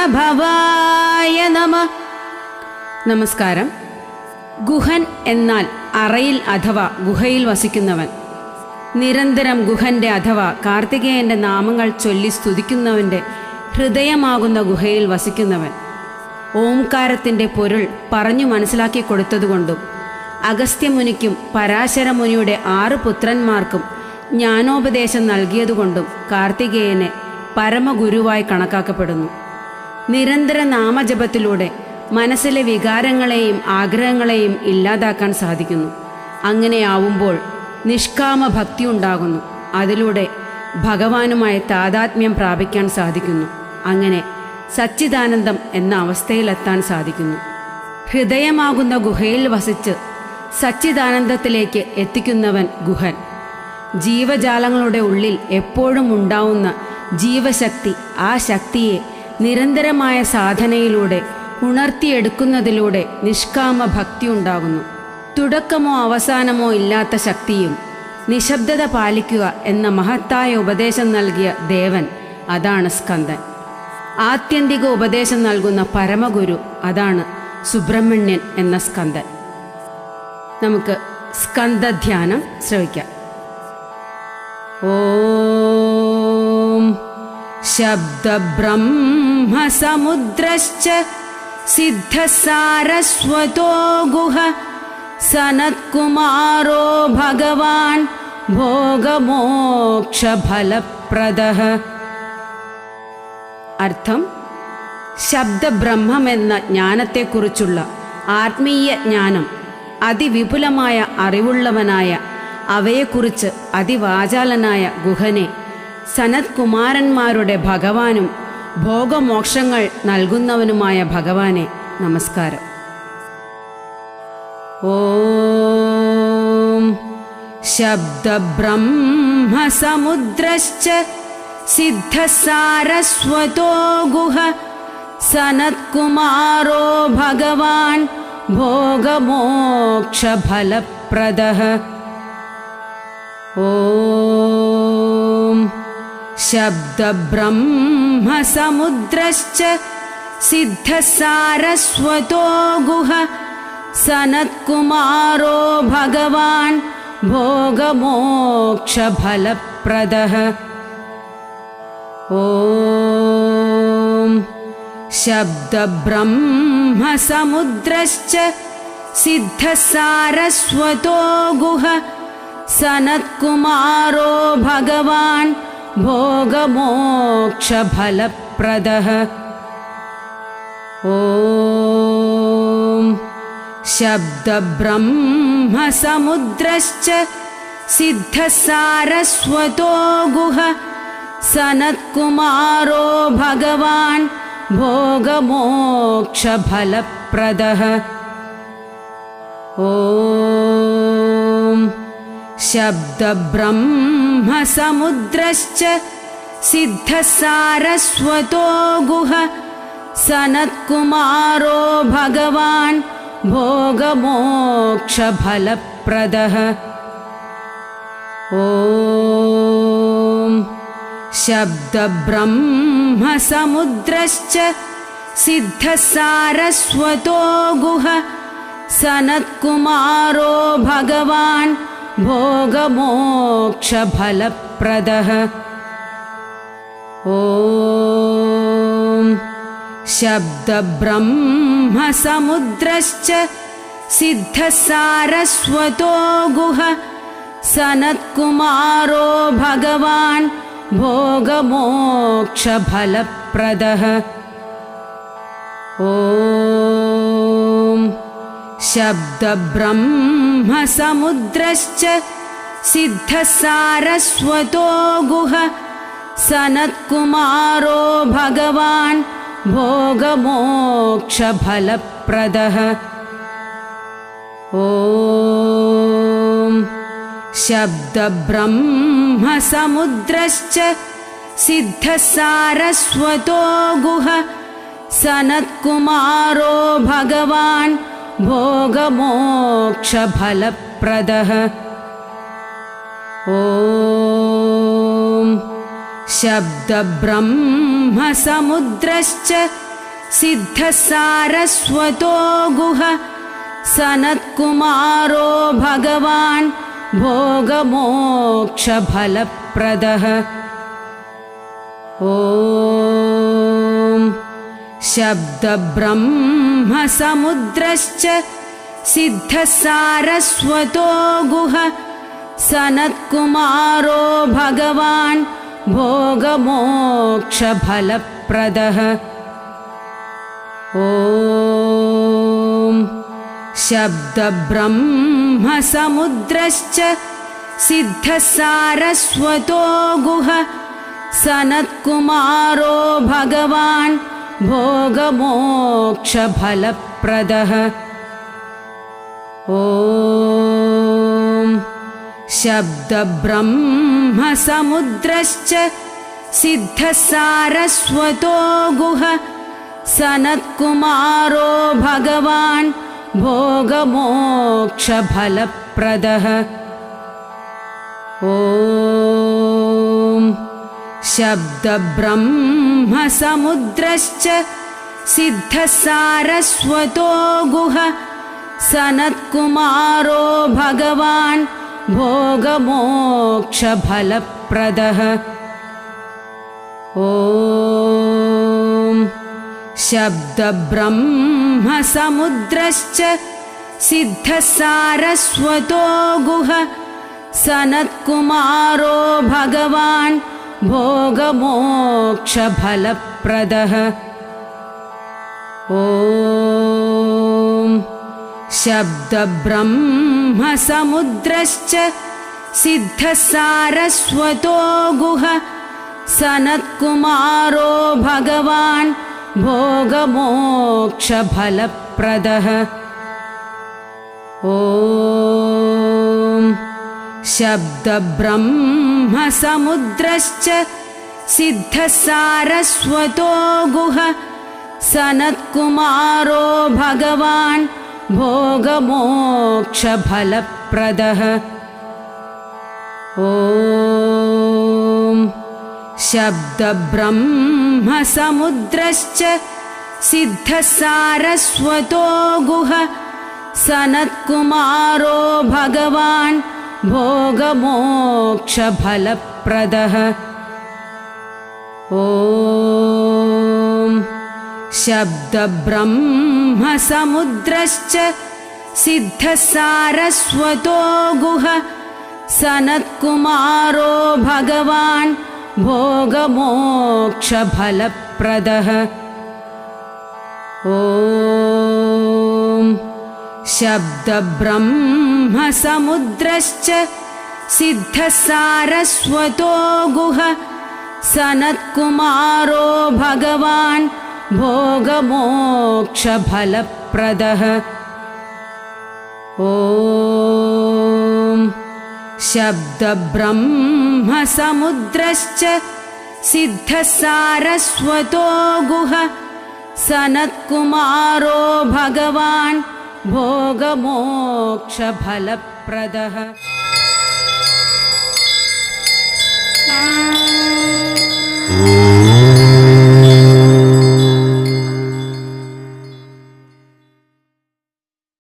പ്രാണഭവായ നമഃ. നമസ്കാരം. ഗുഹൻ എന്നാൽ അറയിൽ അഥവാ ഗുഹയിൽ വസിക്കുന്നവൻ. നിരന്തരം ഗുഹന്റെ അഥവാ കാർത്തികേയന്റെ നാമങ്ങൾ ചൊല്ലി സ്തുതിക്കുന്നവന്റെ ഹൃദയമാകുന്ന ഗുഹയിൽ വസിക്കുന്നവൻ. ഓംകാരത്തിൻ്റെ പൊരുൾ പറഞ്ഞു മനസ്സിലാക്കി കൊടുത്തതുകൊണ്ടും അഗസ്ത്യമുനിക്കും പരാശരമുനിയുടെ 6 പുത്രന്മാർക്കും ജ്ഞാനോപദേശം നൽകിയതുകൊണ്ടും കാർത്തികേയനെ പരമഗുരുവായി കണക്കാക്കപ്പെടുന്നു. നിരന്തര നാമജപത്തിലൂടെ മനസ്സിലെ വികാരങ്ങളെയും ആഗ്രഹങ്ങളെയും ഇല്ലാതാക്കാൻ സാധിക്കുന്നു. അങ്ങനെയാവുമ്പോൾ നിഷ്കാമ ഭക്തി ഉണ്ടാകുന്നു. അതിലൂടെ ഭഗവാനുമായി താതാത്മ്യം പ്രാപിക്കാൻ സാധിക്കുന്നു. അങ്ങനെ സച്ചിദാനന്ദം എന്ന അവസ്ഥയിലെത്താൻ സാധിക്കുന്നു. ഹൃദയമാകുന്ന ഗുഹയിൽ വസിച്ച് സച്ചിദാനന്ദത്തിലേക്ക് എത്തിക്കുന്നവൻ ഗുഹൻ. ജീവജാലങ്ങളുടെ ഉള്ളിൽ എപ്പോഴും ഉണ്ടാവുന്ന ജീവശക്തി, ആ ശക്തിയെ നിരന്തരമായ സാധനയിലൂടെ ഉണർത്തിയെടുക്കുന്നതിലൂടെ നിഷ്കാമ ഭക്തി ഉണ്ടാകുന്നു. തുടക്കമോ അവസാനമോ ഇല്ലാത്ത ശക്തിയും നിശബ്ദത പാലിക്കുക എന്ന മഹത്തായ ഉപദേശം നൽകിയ ദേവൻ, അതാണ് സ്കന്ദൻ. ആത്യന്തിക ഉപദേശം നൽകുന്ന പരമഗുരു, അതാണ് സുബ്രഹ്മണ്യൻ എന്ന സ്കന്ദൻ. നമുക്ക് സ്കന്ദധ്യാനം ശ്രവിക്കാം. ഓം ശബ്ദബ്രഹ്മസമുദ്രശ്ച സിദ്ധസാരസ്വതോ ഗുഹ സനത്കുമാരോ ഭഗവാൻ ഭോഗമോക്ഷഫലപ്രദഃ. അർത്ഥം: ശബ്ദബ്രഹ്മമെന്ന ജ്ഞാനത്തെക്കുറിച്ചുള്ള ആത്മീയ ജ്ഞാനം അതിവിപുലമായ അറിവുള്ളവനായ, അവയെക്കുറിച്ച് അതിവാചാലനായ ഗുഹനെ, സനത്കുമാരന്മാരുടെ ഭഗവാനും ഭോഗമോക്ഷങ്ങൾ നൽകുന്നവനുമായ ഭഗവാനെ നമസ്കാരം. ഓം ശബ്ദബ്രഹ്മസമുദ്രശ്ച സിദ്ധസാരസ്വതോ ഗുഹ സനത്കുമാരോ ഭഗവാൻ ഭോഗമോക്ഷഫലപ്രദഃ. ഓം ശബ്ദബ്രഹ്മസമുദ്രശ്ച സിദ്ധസാരസ്വതോ ഗുഹ സനത്കുമാരോ ഭഗവാൻ ഭോഗമോക്ഷഫലപ്രദഃ. ഓം ശബ്ദബ്രഹ്മസമുദ്രശ്ച സിദ്ധസാരസ്വതോ ഗുഹ സനത്കുമാരോ ഭഗവാൻ ഭോഗമോക്ഷഫലപ്രദഃ. ഓം ശബ്ദബ്രഹ്മസമുദ്രശ്ച സിദ്ധസാരസ്വതോ ഗുഹ സനത്കുമാരോ ഭഗവാൻ ഭോഗമോക്ഷഫലപ്രദഃ. ഓം ശബ്ദബ്രഹ്മസമുദ്രശ്ച സിദ്ധസാരസ്വതോ ഗുഹ സനത്കുമാരോ ഭഗവാൻ ഭോഗമോക്ഷഫലപ്രദഃ. ഓം ശബ്ദബ്രഹ്മസമുദ്രശ്ച സിദ്ധസാരസ്വതോ ഗുഹ സനത്കുമാരോ ഭഗവാൻ ഭോഗമോക്ഷഫലപ്രദഃ. ഓം ശബ്ദബ്രഹ്മസമുദ്രശ്ച സിദ്ധസാരസ്വതോ ഗുഹ സനത്കുമാരോ ഭഗവാൻ ഭോഗമോക്ഷഫലപ്രദഃ. ഓം ശബ്ദബ്രഹ്മസമുദ്രശ്ച സിദ്ധസാരസ്വതോ ഗുഹ സനത്കുമാരോ ഭഗവാൻ ഭോഗമോക്ഷഫലപ്രദഃ. ഓം ശബ്ദബ്രഹ്മസമുദ്രശ്ച സിദ്ധസാരസ്വതോ ഗുഹ സനത്കുമാരോ ഭഗവാൻ ഭോഗമോക്ഷഫലപ്രദഃ. ഓം ശബ്ദബ്രഹ്മസമുദ്രശ്ച सिद्धः सारस्वतो गुह सनत्कुमारो भगवान् भोगमोक्षफलप्रदः। ॐ शब्दब्रह्मसमुद्रश्च सिद्धः सारस्वतो गुह सनत्कुमारो भगवान् भोगमोक्षफलप्रदः। ॐ शब्दब्रह्मसमुद्रश्च सिद्धः सारस्वतो गुह सनत्कुमारो भगवान् भोगमोक्षफलप्रदः। ॐ शब्दब्रह्मसमुद्रश्च सिद्धः सारस्वतो गुह सनत्कुमारो भगवान् भोगमोक्षफलप्रदः। ॐ शब्दब्रह्मसमुद्रश्च सिद्धः सारस्वतो गुह सनत्कुमारो भगवान् भोगमोक्षफलप्रदः। ॐ शब्दब्रह्मसमुद्रश्च सिद्धः सारस्वतो गुह सनत्कुमारो भगवान् भोगमोक्षफलप्रदः। ॐ शब्दब्रह्मसमुद्रश्च सिद्धः सारस्वतो गुह सनत्कुमारो भगवान् भोगमोक्षफलप्रदः। ॐ शब्दब्रह्मसमुद्रश्च सिद्धः सारस्वतो गुह सनत्कुमारो भगवान् भोगमोक्षफलप्रदः। ॐ शब्दब्रह्मसमुद्रश्च सिद्धः सारस्वतो गुह सनत्कुमारो भगवान् भोगमोक्षफलप्रदः। ॐ शब्दब्रह्मसमुद्रश्च सिद्धः सारस्वतो गुह सनत्कुमारो भगवान् भोगमोक्षफलप्रदः। ॐ शब्दब्रह्मसमुद्रश्च सिद्धः सारस्वतो गुह सनत्कुमारो भगवान् भोगमोक्षफलप्रदः। ॐ शब्दब्रह्मसमुद्रश्च सिद्धः सारस्वतो गुह सनत्कुमारो भगवान् भोगमोक्षफलप्रदः। ॐ